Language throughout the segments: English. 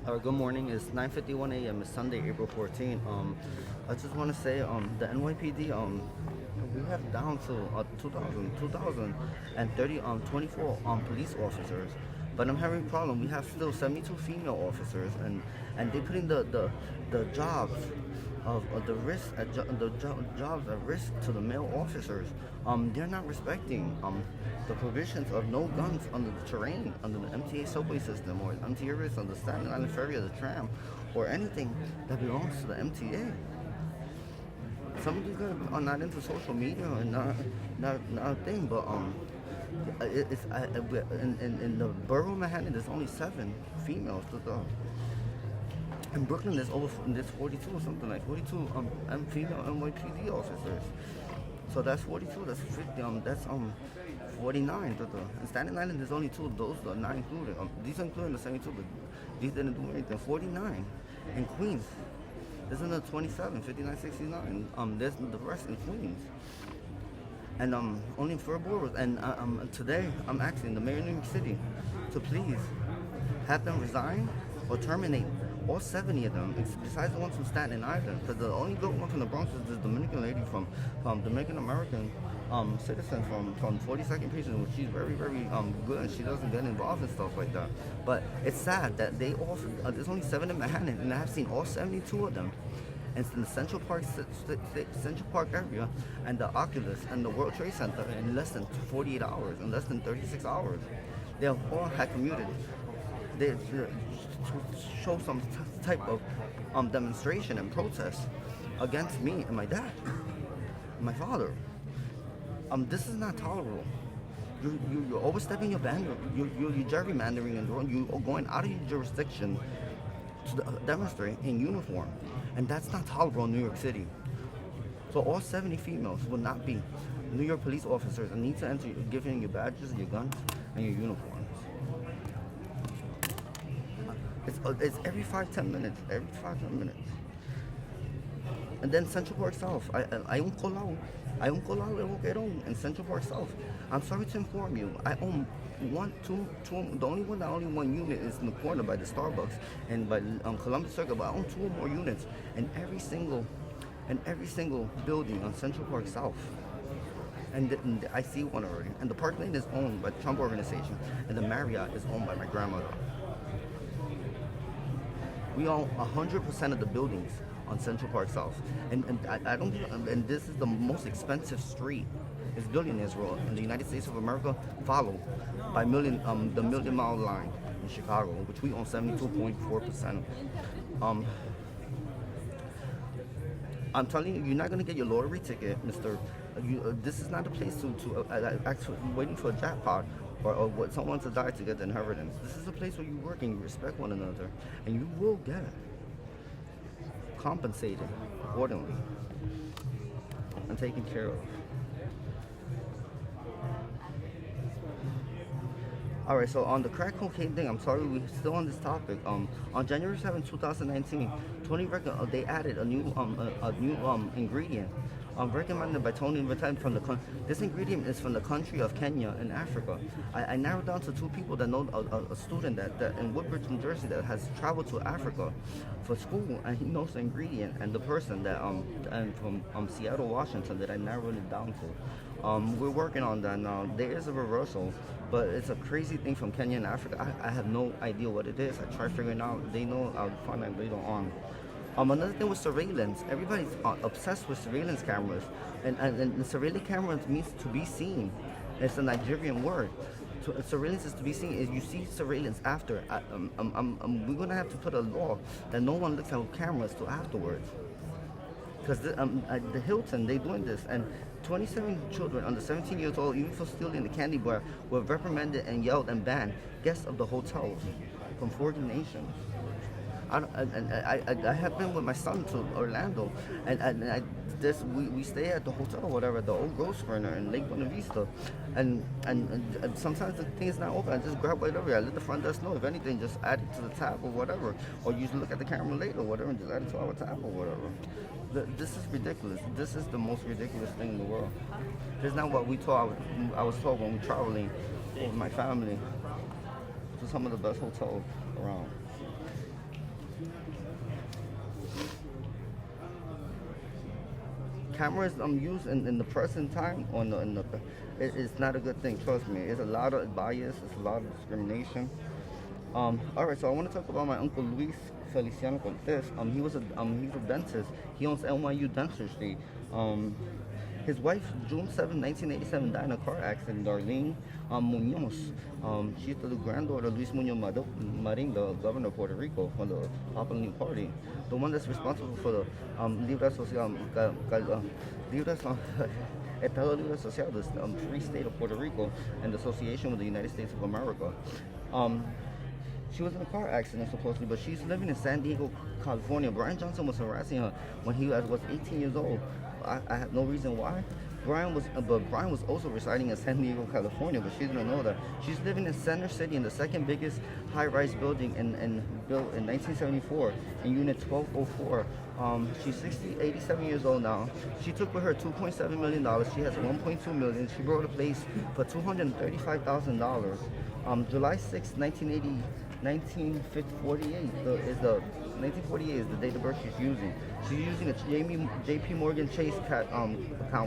Good morning. It's 9:51 a.m. It's Sunday, April 14th. I just want to say, the NYPD, we have down to 2030, 24 police officers, but I'm having a problem. We have still 72 female officers, and they putting the jobs of the risk jobs at risk to the male officers. They're not respecting the provisions of no guns under the terrain, under the MTA subway system, or MTA risks on the Staten Island ferry or the tram, or anything that belongs to the MTA. Some of these guys are not into social media and not a thing, but in the borough of Manhattan, there's only 7 females. In Brooklyn, there's 42 or something, like 42 female NYPD officers. So that's 42. That's 50. That's 49. In Staten Island, there's only 2. Those are not included. These are included in the 72, but these didn't do anything. 49 in Queens. There's another 27, 59, 69. There's the rest in Queens. And only in 4 boroughs. And today, I'm asking the mayor of New York City to please have them resign or terminate all 70 of them, besides the ones from Staten Island. Because the only good one from the Bronx is this Dominican lady from Dominican American citizen from 42nd Precinct, which she's very, very good, and she doesn't get involved in stuff like that. But it's sad that they all, there's only 7 in Manhattan, and I've seen all 72 of them. And it's in the Central Park area, and the Oculus, and the World Trade Center in less than 48 hours, in less than 36 hours. They all had commuted. They show some type of demonstration and protest against me and my dad, and my father. This is not tolerable. You're overstepping your boundary. You're gerrymandering, and you're going out of your jurisdiction to demonstrate in uniform, and that's not tolerable in New York City. So all 70 females will not be New York police officers and need to enter, giving your badges, your guns, and your uniforms. It's every 5-10 minutes. Every 5-10 minutes. And then Central Park South. I own Colau de Boqueron in Central Park South. I'm sorry to inform you. I own two. The only one unit is in the corner by the Starbucks and by Columbus Circle. But I own 2 or more units in every single building on Central Park South. And I see one already. And the Park Lane is owned by the Trump organization, and the Marriott is owned by my grandmother. We own 100% of the buildings on Central Park South, and I don't. And this is the most expensive street. It's Billionaires Road in the United States of America, followed by the Million Mile Line in Chicago, which we own 72.4%. I'm telling you, you're not gonna get your lottery ticket, Mister. This is not a place to actually waiting for a jackpot or what someone to die to get the inheritance. This is a place where you work and you respect one another, and you will get compensated accordingly and taken care of. All right, so on the crack cocaine thing, I'm sorry, we're still on this topic. On January 7, 2019, Tony they added a new ingredient. Recommended by Tony from this ingredient is from the country of Kenya in Africa. I narrowed down to 2 people that know a student that in Woodbridge, New Jersey, that has traveled to Africa for school, and he knows the ingredient, and the person that and from Seattle, Washington, that I narrowed it down to. We're working on that now. There is a reversal, but it's a crazy thing from Kenya and Africa. I have no idea what it is. I tried figuring out. They know. I'll find out later on. Another thing with surveillance, everybody's obsessed with surveillance cameras, and surveillance cameras means to be seen. It's a Nigerian word. Surveillance is to be seen. Is you see surveillance after. We're gonna have to put a law that no one looks at cameras till afterwards. Because the Hilton, they doing this, and 27 children under 17 years old, even for stealing the candy bar, were reprimanded and yelled and banned guests of the hotel from 40 nations. I have been with my son to Orlando, and we stay at the hotel or whatever, the old Grosvenor in Lake Buena Vista, and sometimes the thing is not open. I just grab whatever. I let the front desk know. If anything, just add it to the tab or whatever, or you look at the camera later or whatever, and just add it to our tab or whatever. This is ridiculous. This is the most ridiculous thing in the world. This is not what we taught. I was taught when we were traveling with my family to some of the best hotels around. cameras used in the present time it's not a good thing. Trust me, it's a lot of bias, it's a lot of discrimination. All right, so I want to talk about my uncle Luis Feliciano Cortez. He's a dentist. He owns NYU Dentistry. His wife, June 7, 1987, died in a car accident. Darlene Muñoz. She's the granddaughter of Luis Muñoz Marin, the governor of Puerto Rico, from the Popular New Party, the one that's responsible for the Estado Libre Social, the free state of Puerto Rico, and the association with the United States of America. She was in a car accident supposedly, but she's living in San Diego, California. Brian Johnson was harassing her when he was 18 years old. I have no reason why. Brian was also residing in San Diego, California, but she didn't know that. She's living in Center City in the second biggest high-rise building built in 1974 in Unit 1204. She's 87 years old now. She took with her $2.7 million. She has $1.2 million. She bought a place for $235,000. July 6, 1948 is the 1948 is the date of birth she's using. She's using a JP Morgan Chase account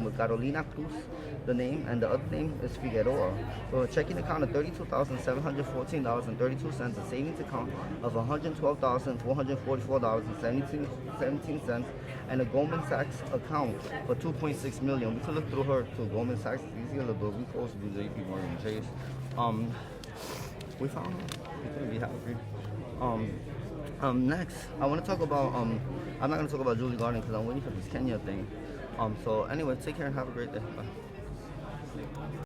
with Carolina Cruz, the name, and the other name is Figueroa. So a checking account of $32,714.32, a savings account of $112,444.17, and a Goldman Sachs account for $2.6 million. We could look through her to Goldman Sachs. It's easier, but we close to JP Morgan Chase. We found her. We couldn't be happy. Next, I want to talk about, I'm not going to talk about Julie Garden because I'm waiting for this Kenya thing. So anyway, take care and have a great day. Bye.